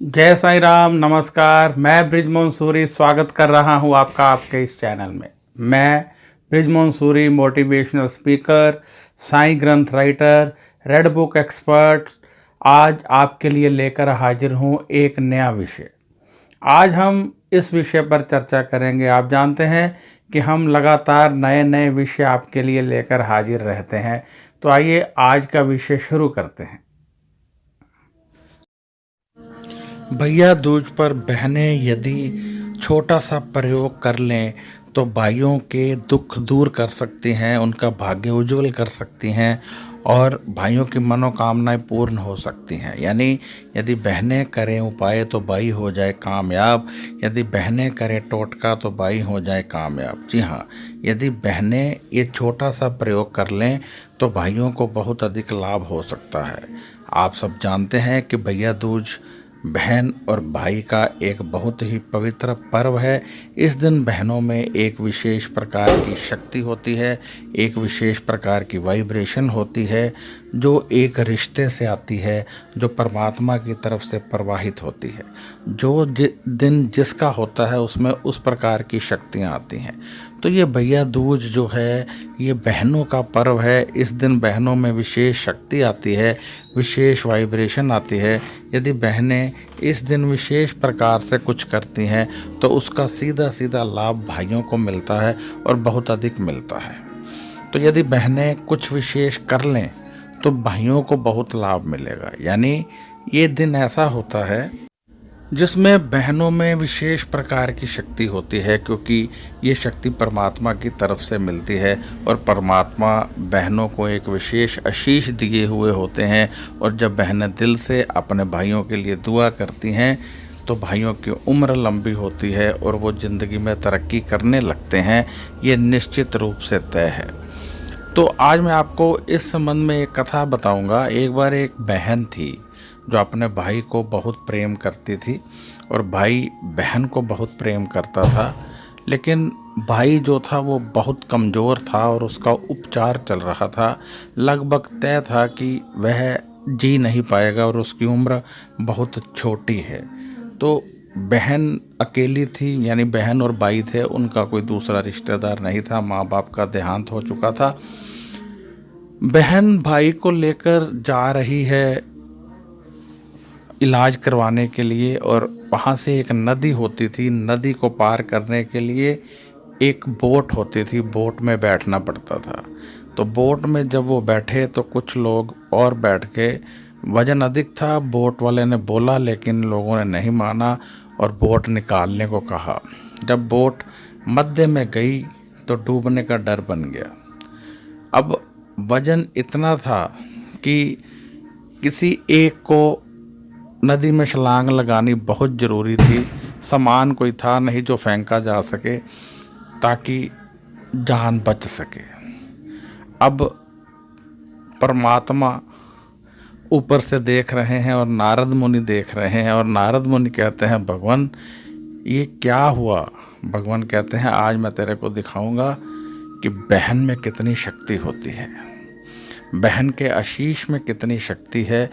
जय साईं राम। नमस्कार। मैं ब्रिजमोहन सूरी स्वागत कर रहा हूं आपका आपके इस चैनल में। मैं ब्रिजमोहन सूरी मोटिवेशनल स्पीकर, साईं ग्रंथ राइटर, रेड बुक एक्सपर्ट आज आपके लिए लेकर हाजिर हूं एक नया विषय। आज हम इस विषय पर चर्चा करेंगे। आप जानते हैं कि हम लगातार नए नए विषय आपके लिए लेकर हाजिर रहते हैं। तो आइए आज का विषय शुरू करते हैं। भैया दूज पर बहनें यदि छोटा सा प्रयोग कर लें तो भाइयों के दुख दूर कर सकती हैं, उनका भाग्य उज्जवल कर सकती हैं और भाइयों की मनोकामनाएं पूर्ण हो सकती हैं। यानी यदि बहनें करें उपाय तो भाई हो जाए कामयाब, यदि बहनें करें टोटका तो भाई हो जाए कामयाब। जी हाँ, यदि बहनें ये छोटा सा प्रयोग कर लें तो भाइयों को बहुत अधिक लाभ हो सकता है। आप सब जानते हैं कि भैया दूज बहन और भाई का एक बहुत ही पवित्र पर्व है। इस दिन बहनों में एक विशेष प्रकार की शक्ति होती है, एक विशेष प्रकार की वाइब्रेशन होती है जो एक रिश्ते से आती है, जो परमात्मा की तरफ से प्रवाहित होती है। जो दिन जिसका होता है उसमें उस प्रकार की शक्तियाँ आती हैं। तो ये भैया दूज जो है ये बहनों का पर्व है। इस दिन बहनों में विशेष शक्ति आती है, विशेष वाइब्रेशन आती है। यदि बहनें इस दिन विशेष प्रकार से कुछ करती हैं तो उसका सीधा सीधा लाभ भाइयों को मिलता है और बहुत अधिक मिलता है। तो यदि बहनें कुछ विशेष कर लें तो भाइयों को बहुत लाभ मिलेगा। यानी ये दिन ऐसा होता है जिसमें बहनों में विशेष प्रकार की शक्ति होती है, क्योंकि ये शक्ति परमात्मा की तरफ से मिलती है और परमात्मा बहनों को एक विशेष आशीष दिए हुए होते हैं। और जब बहनें दिल से अपने भाइयों के लिए दुआ करती हैं तो भाइयों की उम्र लंबी होती है और वो ज़िंदगी में तरक्की करने लगते हैं। ये निश्चित रूप से तय है। तो आज मैं आपको इस संबंध में एक कथा बताऊंगा। एक बार एक बहन थी जो अपने भाई को बहुत प्रेम करती थी और भाई बहन को बहुत प्रेम करता था। लेकिन भाई जो था वो बहुत कमज़ोर था और उसका उपचार चल रहा था। लगभग तय था कि वह जी नहीं पाएगा और उसकी उम्र बहुत छोटी है। तो बहन अकेली थी, यानी बहन और भाई थे, उनका कोई दूसरा रिश्तेदार नहीं था। माँ बाप का देहांत हो चुका था। बहन भाई को लेकर जा रही है इलाज करवाने के लिए और वहाँ से एक नदी होती थी। नदी को पार करने के लिए एक बोट होती थी, बोट में बैठना पड़ता था। तो बोट में जब वो बैठे तो कुछ लोग और बैठ के, वज़न अधिक था, बोट वाले ने बोला लेकिन लोगों ने नहीं माना और बोट निकालने को कहा। जब बोट मध्य में गई तो डूबने का डर बन गया। अब वज़न इतना था कि किसी एक को नदी में छलांग लगानी बहुत ज़रूरी थी। सामान कोई था नहीं जो फेंका जा सके ताकि जान बच सके। अब परमात्मा ऊपर से देख रहे हैं और नारद मुनि देख रहे हैं और नारद मुनि कहते हैं, भगवान ये क्या हुआ? भगवान कहते हैं, आज मैं तेरे को दिखाऊंगा कि बहन में कितनी शक्ति होती है, बहन के आशीष में कितनी शक्ति है,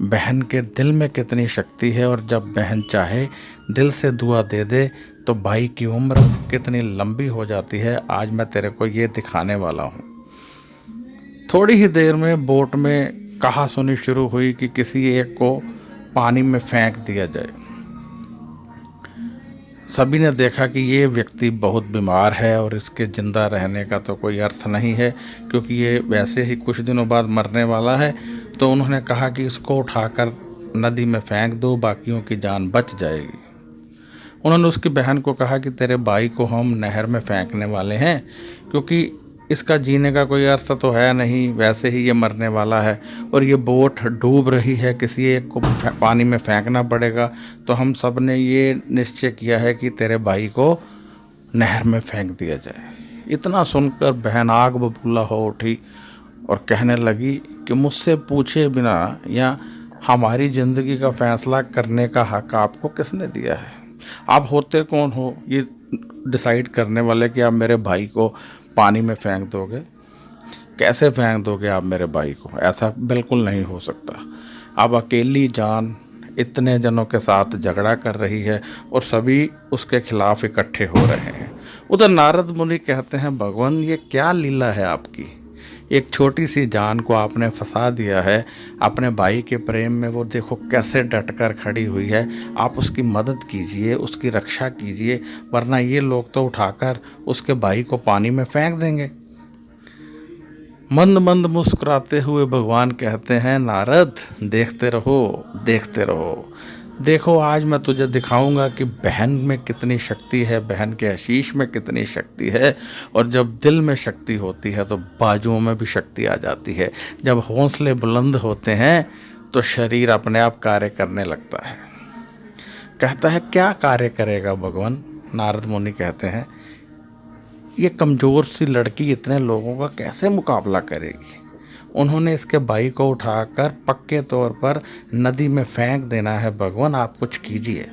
बहन के दिल में कितनी शक्ति है। और जब बहन चाहे दिल से दुआ दे दे तो भाई की उम्र कितनी लंबी हो जाती है। आज मैं तेरे को ये दिखाने वाला हूँ। थोड़ी ही देर में बोट में कहा सुनी शुरू हुई कि किसी एक को पानी में फेंक दिया जाए। सभी ने देखा कि ये व्यक्ति बहुत बीमार है और इसके ज़िंदा रहने का तो कोई अर्थ नहीं है, क्योंकि ये वैसे ही कुछ दिनों बाद मरने वाला है। तो उन्होंने कहा कि इसको उठाकर नदी में फेंक दो, बाकियों की जान बच जाएगी। उन्होंने उसकी बहन को कहा कि तेरे भाई को हम नहर में फेंकने वाले हैं, क्योंकि इसका जीने का कोई अर्थ तो है नहीं, वैसे ही ये मरने वाला है और ये बोट डूब रही है, किसी एक को पानी में फेंकना पड़ेगा। तो हम सब ने ये निश्चय किया है कि तेरे भाई को नहर में फेंक दिया जाए। इतना सुनकर बहन आग बबूला हो उठी और कहने लगी कि मुझसे पूछे बिना या हमारी ज़िंदगी का फैसला करने का हक आपको किसने दिया है? आप होते कौन हो ये डिसाइड करने वाले कि आप मेरे भाई को पानी में फेंक दोगे? कैसे फेंक दोगे आप मेरे भाई को? ऐसा बिल्कुल नहीं हो सकता। अब अकेली जान इतने जनों के साथ झगड़ा कर रही है और सभी उसके खिलाफ इकट्ठे हो रहे हैं। उधर नारद मुनि कहते हैं, भगवान ये क्या लीला है आपकी, एक छोटी सी जान को आपने फंसा दिया है अपने भाई के प्रेम में, वो देखो कैसे डटकर खड़ी हुई है, आप उसकी मदद कीजिए, उसकी रक्षा कीजिए, वरना ये लोग तो उठाकर उसके भाई को पानी में फेंक देंगे। मंद मंद मुस्कुराते हुए भगवान कहते हैं, नारद देखते रहो, देखते रहो, देखो आज मैं तुझे दिखाऊंगा कि बहन में कितनी शक्ति है, बहन के आशीष में कितनी शक्ति है। और जब दिल में शक्ति होती है तो बाजुओं में भी शक्ति आ जाती है। जब हौसले बुलंद होते हैं तो शरीर अपने आप कार्य करने लगता है। कहता है, क्या कार्य करेगा भगवान? नारद मुनि कहते हैं, ये कमज़ोर सी लड़की इतने लोगों का कैसे मुकाबला करेगी? उन्होंने इसके भाई को उठाकर पक्के तौर पर नदी में फेंक देना है। भगवान आप कुछ कीजिए।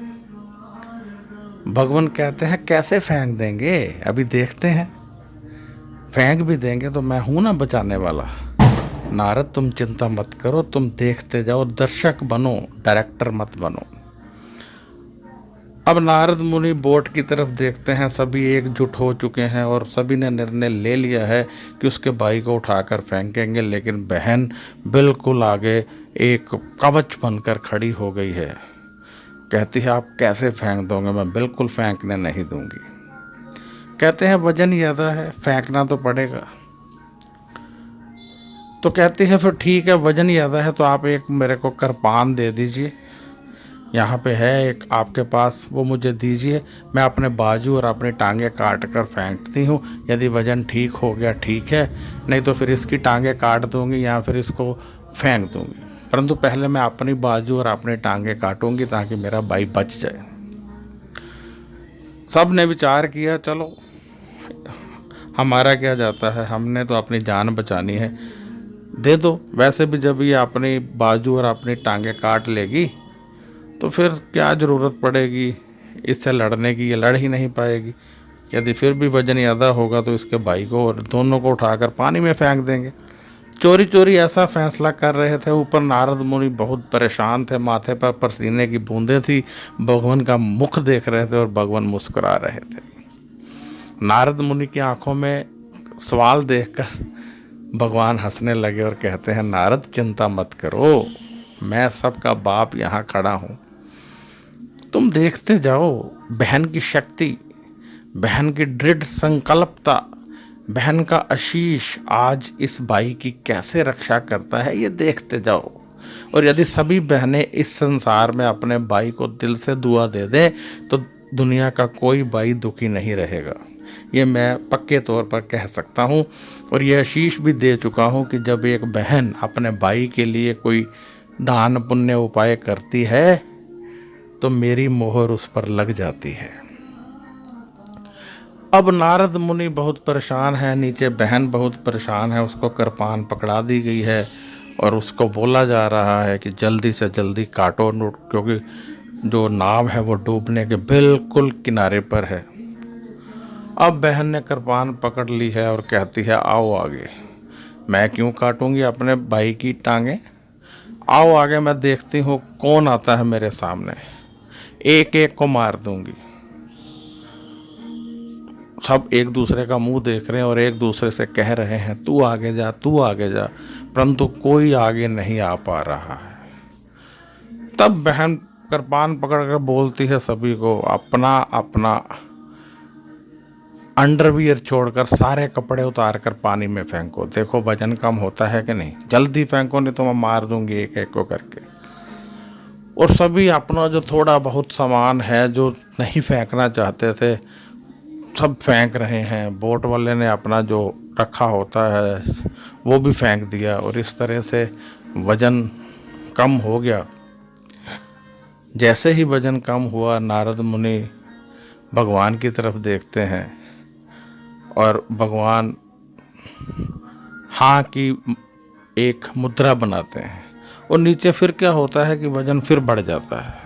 भगवान कहते हैं, कैसे फेंक देंगे, अभी देखते हैं। फेंक भी देंगे तो मैं हूं ना बचाने वाला। नारद तुम चिंता मत करो, तुम देखते जाओ, दर्शक बनो, डायरेक्टर मत बनो। अब नारद मुनि बोट की तरफ देखते हैं, सभी एकजुट हो चुके हैं और सभी ने निर्णय ले लिया है कि उसके भाई को उठाकर फेंकेंगे। लेकिन बहन बिल्कुल आगे एक कवच बनकर खड़ी हो गई है। कहती है, आप कैसे फेंक दोगे? मैं बिल्कुल फेंकने नहीं दूंगी। कहते हैं, वजन ज़्यादा है, फेंकना तो पड़ेगा। तो कहती है, फिर ठीक है, वजन ज़्यादा है तो आप एक मेरे को कृपान दे दीजिए, यहाँ पे है एक आपके पास, वो मुझे दीजिए, मैं अपने बाजू और अपनी टांगें काट कर फेंकती हूँ। यदि वज़न ठीक हो गया ठीक है, नहीं तो फिर इसकी टांगें काट दूँगी या फिर इसको फेंक दूँगी, परंतु पहले मैं अपनी बाजू और अपनी टांगें काटूँगी ताकि मेरा भाई बच जाए। सब ने विचार किया, चलो हमारा क्या जाता है, हमने तो अपनी जान बचानी है, दे दो। वैसे भी जब ये अपनी बाजू और अपनी टांगें काट लेगी तो फिर क्या ज़रूरत पड़ेगी इससे लड़ने की, ये लड़ ही नहीं पाएगी। यदि फिर भी वजन ज़्यादा होगा तो इसके भाई को और दोनों को उठाकर पानी में फेंक देंगे। चोरी चोरी ऐसा फैसला कर रहे थे। ऊपर नारद मुनि बहुत परेशान थे, माथे पर पसीने की बूंदें थी, भगवान का मुख देख रहे थे और भगवान मुस्कुरा रहे थे। नारद मुनि की आंखों में सवाल देखकर भगवान हंसने लगे और कहते हैं, नारद चिंता मत करो, मैं सबका बाप यहाँ खड़ा हूँ, तुम देखते जाओ। बहन की शक्ति, बहन की दृढ़ संकल्पता, बहन का आशीष आज इस भाई की कैसे रक्षा करता है, ये देखते जाओ। और यदि सभी बहनें इस संसार में अपने भाई को दिल से दुआ दे दें तो दुनिया का कोई भाई दुखी नहीं रहेगा। ये मैं पक्के तौर पर कह सकता हूँ और ये आशीष भी दे चुका हूँ कि जब एक बहन अपने भाई के लिए कोई दान पुण्य उपाय करती है तो मेरी मोहर उस पर लग जाती है। अब नारद मुनि बहुत परेशान है, नीचे बहन बहुत परेशान है, उसको कृपान पकड़ा दी गई है और उसको बोला जा रहा है कि जल्दी से जल्दी काटो, क्योंकि जो नाव है वो डूबने के बिल्कुल किनारे पर है। अब बहन ने कृपान पकड़ ली है और कहती है, आओ आगे। मैं क्यों काटूंगी अपने भाई की टांगें, आओ आगे, मैं देखती हूँ कौन आता है मेरे सामने, एक एक को मार दूंगी। सब एक दूसरे का मुंह देख रहे हैं और एक दूसरे से कह रहे हैं, तू आगे जा, तू आगे जा, परंतु कोई आगे नहीं आ पा रहा है। तब बहन कृपान पकड़कर बोलती है सभी को, अपना अपना अंडरवियर छोड़कर सारे कपड़े उतार कर पानी में फेंको, देखो वजन कम होता है कि नहीं, जल्दी फेंको नहीं तो मैं मार दूंगी एक एक को करके। और सभी अपना जो थोड़ा बहुत सामान है जो नहीं फेंकना चाहते थे सब फेंक रहे हैं। बोट वाले ने अपना जो रखा होता है वो भी फेंक दिया और इस तरह से वज़न कम हो गया। जैसे ही वज़न कम हुआ, नारद मुनि भगवान की तरफ देखते हैं और भगवान हाँ की एक मुद्रा बनाते हैं और नीचे फिर क्या होता है कि वज़न फिर बढ़ जाता है।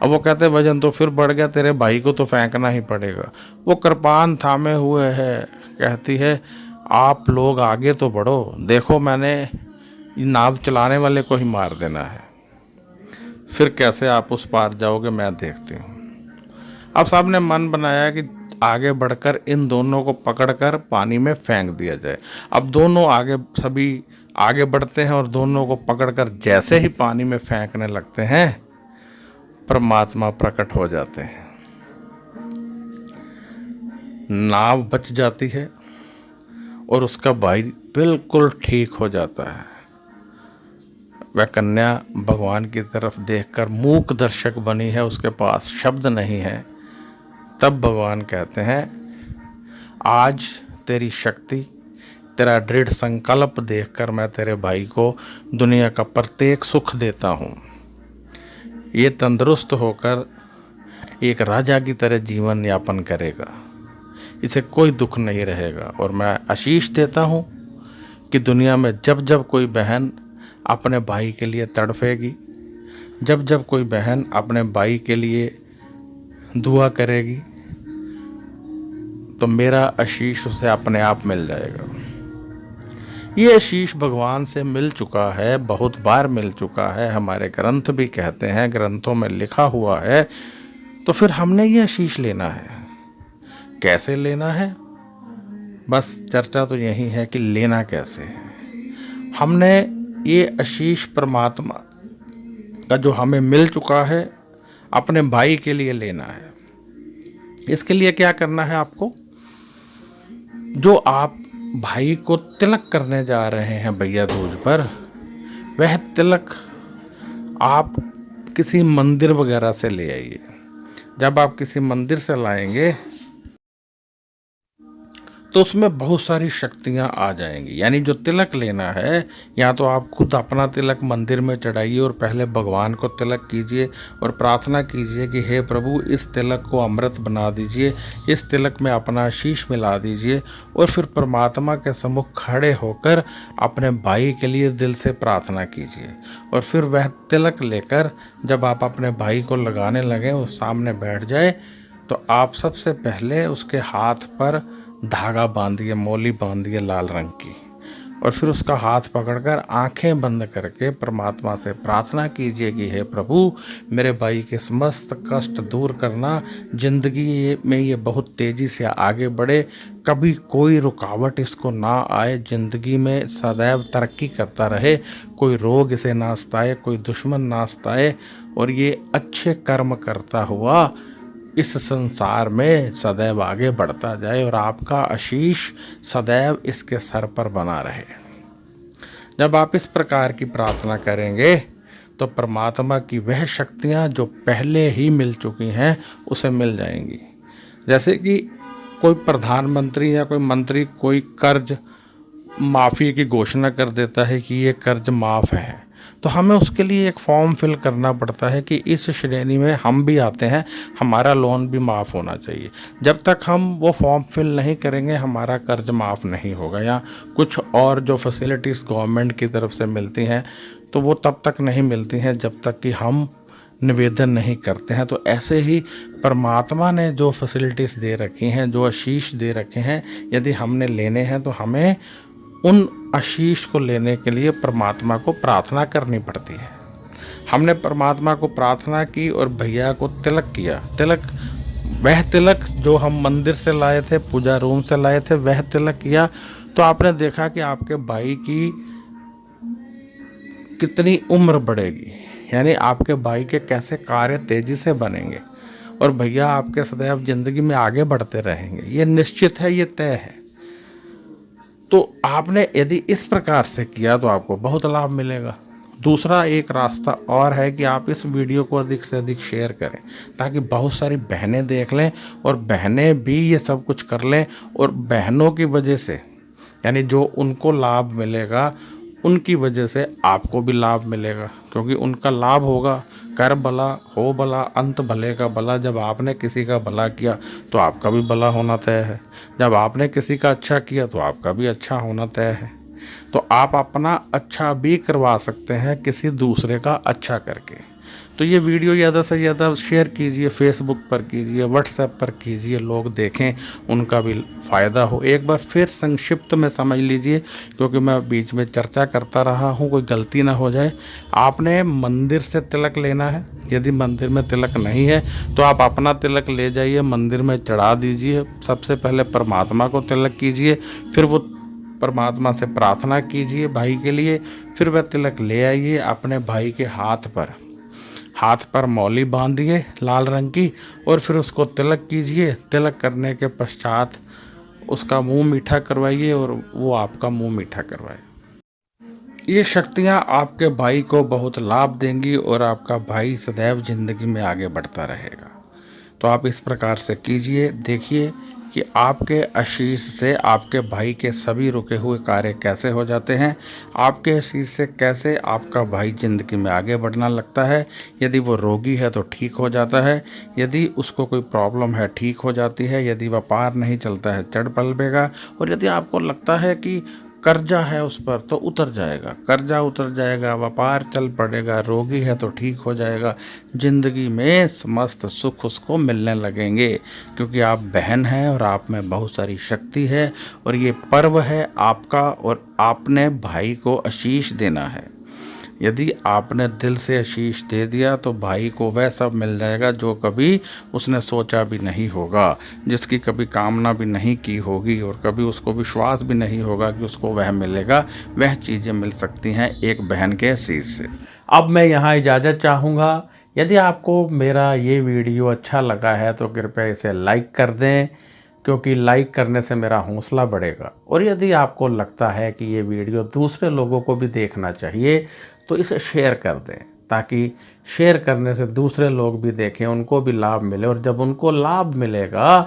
अब वो कहते हैं, वज़न तो फिर बढ़ गया, तेरे भाई को तो फेंकना ही पड़ेगा। वो कृपान थामे हुए है, कहती है, आप लोग आगे तो बढ़ो, देखो मैंने नाव चलाने वाले को ही मार देना है। फिर कैसे आप उस पार जाओगे मैं देखती हूँ। अब साहब ने मन बनाया कि आगे बढ़कर इन दोनों को पकड़कर पानी में फेंक दिया जाए। अब दोनों सभी आगे बढ़ते हैं और दोनों को पकड़कर जैसे ही पानी में फेंकने लगते हैं, परमात्मा प्रकट हो जाते हैं। नाव बच जाती है और उसका भाई बिल्कुल ठीक हो जाता है। वह कन्या भगवान की तरफ देखकर मूक दर्शक बनी है, उसके पास शब्द नहीं है। तब भगवान कहते हैं, आज तेरी शक्ति, तेरा दृढ़ संकल्प देखकर मैं तेरे भाई को दुनिया का प्रत्येक सुख देता हूँ। ये तंदुरुस्त होकर एक राजा की तरह जीवन यापन करेगा, इसे कोई दुख नहीं रहेगा। और मैं आशीष देता हूँ कि दुनिया में जब जब कोई बहन अपने भाई के लिए तड़फेगी, जब जब कोई बहन अपने भाई के लिए दुआ करेगी, तो मेरा आशीष उसे अपने आप मिल जाएगा। ये आशीष भगवान से मिल चुका है, बहुत बार मिल चुका है, हमारे ग्रंथ भी कहते हैं, ग्रंथों में लिखा हुआ है। तो फिर हमने ये आशीष लेना है। कैसे लेना है? बस चर्चा तो यही है कि लेना कैसे है। हमने ये आशीष परमात्मा का जो हमें मिल चुका है, अपने भाई के लिए लेना है। इसके लिए क्या करना है आपको? जो आप भाई को तिलक करने जा रहे हैं भैया दूज पर, वह तिलक आप किसी मंदिर वगैरह से ले आइए। जब आप किसी मंदिर से लाएंगे तो उसमें बहुत सारी शक्तियाँ आ जाएंगी। यानी जो तिलक लेना है, या तो आप खुद अपना तिलक मंदिर में चढ़ाइए और पहले भगवान को तिलक कीजिए और प्रार्थना कीजिए कि हे प्रभु, इस तिलक को अमृत बना दीजिए, इस तिलक में अपना आशीष मिला दीजिए। और फिर परमात्मा के सम्मुख खड़े होकर अपने भाई के लिए दिल से प्रार्थना कीजिए। और फिर वह तिलक लेकर जब आप अपने भाई को लगाने लगें, वो सामने बैठ जाए, तो आप सबसे पहले उसके हाथ पर धागा बांधिए, मौली बांधिए लाल रंग की, और फिर उसका हाथ पकड़कर आंखें बंद करके परमात्मा से प्रार्थना कीजिए कि हे प्रभु, मेरे भाई के समस्त कष्ट दूर करना, जिंदगी में ये बहुत तेज़ी से आगे बढ़े, कभी कोई रुकावट इसको ना आए, ज़िंदगी में सदैव तरक्की करता रहे, कोई रोग इसे ना सताए, कोई दुश्मन ना सताए, और ये अच्छे कर्म करता हुआ इस संसार में सदैव आगे बढ़ता जाए और आपका आशीष सदैव इसके सर पर बना रहे। जब आप इस प्रकार की प्रार्थना करेंगे तो परमात्मा की वह शक्तियाँ जो पहले ही मिल चुकी हैं उसे मिल जाएंगी। जैसे कि कोई प्रधानमंत्री या कोई मंत्री कोई कर्ज माफ़ी की घोषणा कर देता है कि ये कर्ज माफ़ है, तो हमें उसके लिए एक फॉर्म फिल करना पड़ता है कि इस श्रेणी में हम भी आते हैं, हमारा लोन भी माफ़ होना चाहिए। जब तक हम वो फॉर्म फिल नहीं करेंगे, हमारा कर्ज माफ़ नहीं होगा। या कुछ और जो फैसिलिटीज़ गवर्नमेंट की तरफ से मिलती हैं, तो वो तब तक नहीं मिलती हैं जब तक कि हम निवेदन नहीं करते हैं। तो ऐसे ही परमात्मा ने जो फैसिलिटीज़ दे रखी हैं, जो आशीष दे रखे हैं, यदि हमने लेने हैं तो हमें उन आशीष को लेने के लिए परमात्मा को प्रार्थना करनी पड़ती है। हमने परमात्मा को प्रार्थना की और भैया को तिलक किया। वह तिलक जो हम मंदिर से लाए थे, पूजा रूम से लाए थे, वह तिलक किया, तो आपने देखा कि आपके भाई की कितनी उम्र बढ़ेगी, यानी आपके भाई के कैसे कार्य तेजी से बनेंगे और भैया आपके सदैव जिंदगी में आगे बढ़ते रहेंगे। ये निश्चित है, ये तय है। तो आपने यदि इस प्रकार से किया तो आपको बहुत लाभ मिलेगा। दूसरा एक रास्ता और है कि आप इस वीडियो को अधिक से अधिक शेयर करें, ताकि बहुत सारी बहनें देख लें और बहनें भी ये सब कुछ कर लें, और बहनों की वजह से, यानी जो उनको लाभ मिलेगा, उनकी वजह से आपको भी लाभ मिलेगा, क्योंकि उनका लाभ होगा। कर भला हो भला, अंत भले का भला। जब आपने किसी का भला किया तो आपका भी भला होना तय है, जब आपने किसी का अच्छा किया तो आपका भी अच्छा होना तय है। तो आप अपना अच्छा भी करवा सकते हैं किसी दूसरे का अच्छा करके। तो ये वीडियो ज़्यादा से ज़्यादा शेयर कीजिए, फेसबुक पर कीजिए, व्हाट्सएप पर कीजिए, लोग देखें, उनका भी फ़ायदा हो। एक बार फिर संक्षिप्त में समझ लीजिए, क्योंकि मैं बीच में चर्चा करता रहा हूँ, कोई गलती ना हो जाए। आपने मंदिर से तिलक लेना है। यदि मंदिर में तिलक नहीं है तो आप अपना तिलक ले जाइए, मंदिर में चढ़ा दीजिए। सबसे पहले परमात्मा को तिलक कीजिए, फिर वो परमात्मा से प्रार्थना कीजिए भाई के लिए, फिर वह तिलक ले आइए अपने भाई के हाथ पर मौली बांधिए लाल रंग की, और फिर उसको तिलक कीजिए। तिलक करने के पश्चात उसका मुंह मीठा करवाइए और वो आपका मुंह मीठा करवाए। ये शक्तियाँ आपके भाई को बहुत लाभ देंगी और आपका भाई सदैव जिंदगी में आगे बढ़ता रहेगा। तो आप इस प्रकार से कीजिए, देखिए कि आपके आशीष से आपके भाई के सभी रुके हुए कार्य कैसे हो जाते हैं। आपके आशीष से कैसे आपका भाई ज़िंदगी में आगे बढ़ना लगता है। यदि वो रोगी है तो ठीक हो जाता है, यदि उसको कोई प्रॉब्लम है ठीक हो जाती है, यदि व्यापार नहीं चलता है चढ़ पलबेगा, और यदि आपको लगता है कि कर्जा है उस पर तो उतर जाएगा, कर्जा उतर जाएगा, व्यापार चल पड़ेगा, रोगी है तो ठीक हो जाएगा। जिंदगी में समस्त सुख उसको मिलने लगेंगे, क्योंकि आप बहन हैं और आप में बहुत सारी शक्ति है, और ये पर्व है आपका, और आपने भाई को आशीष देना है। यदि आपने दिल से आशीष दे दिया तो भाई को वह सब मिल जाएगा जो कभी उसने सोचा भी नहीं होगा, जिसकी कभी कामना भी नहीं की होगी, और कभी उसको विश्वास भी नहीं होगा कि उसको वह मिलेगा। वह चीज़ें मिल सकती हैं एक बहन के आशीष से। अब मैं यहाँ इजाज़त चाहूँगा। यदि आपको मेरा ये वीडियो अच्छा लगा है तो कृपया इसे लाइक कर दें, क्योंकि लाइक करने से मेरा हौसला बढ़ेगा। और यदि आपको लगता है कि ये वीडियो दूसरे लोगों को भी देखना चाहिए तो इसे शेयर कर दें, ताकि शेयर करने से दूसरे लोग भी देखें, उनको भी लाभ मिले, और जब उनको लाभ मिलेगा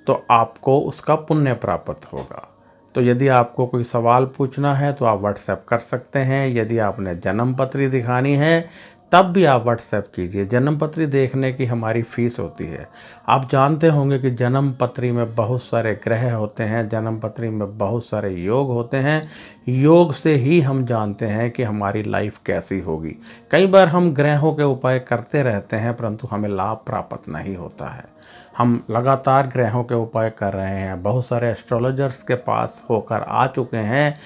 तो आपको उसका पुण्य प्राप्त होगा। तो यदि आपको कोई सवाल पूछना है तो आप व्हाट्सएप कर सकते हैं। यदि आपने जन्म पत्री दिखानी है तब भी आप व्हाट्सएप कीजिए। जन्म पत्री देखने की हमारी फ़ीस होती है। आप जानते होंगे कि जन्म पत्री में बहुत सारे ग्रह होते हैं, जन्म पत्री में बहुत सारे योग होते हैं। योग से ही हम जानते हैं कि हमारी लाइफ कैसी होगी। कई बार हम ग्रहों के उपाय करते रहते हैं परंतु हमें लाभ प्राप्त नहीं होता है। हम लगातार ग्रहों के उपाय कर रहे हैं, बहुत सारे एस्ट्रोलॉजर्स के पास होकर आ चुके हैं,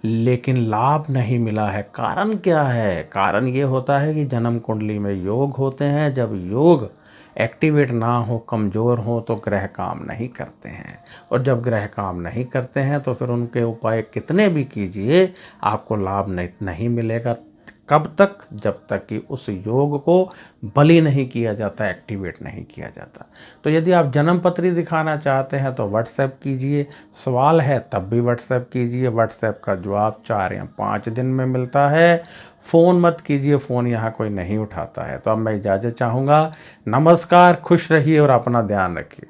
लेकिन लाभ नहीं मिला है। कारण क्या है? कारण ये होता है कि जन्म कुंडली में योग होते हैं। जब योग एक्टिवेट ना हो, कमज़ोर हो, तो ग्रह काम नहीं करते हैं, और जब ग्रह काम नहीं करते हैं तो फिर उनके उपाय कितने भी कीजिए आपको लाभ नहीं मिलेगा। कब तक? जब तक कि उस योग को बलि नहीं किया जाता, एक्टिवेट नहीं किया जाता। तो यदि आप जन्म पत्री दिखाना चाहते हैं तो व्हाट्सएप कीजिए, सवाल है तब भी व्हाट्सएप कीजिए। व्हाट्सएप का जवाब 4 या 5 दिन में मिलता है। फ़ोन मत कीजिए, फ़ोन यहाँ कोई नहीं उठाता है। तो अब मैं इजाज़त चाहूँगा। नमस्कार, खुश रहिए और अपना ध्यान रखिए।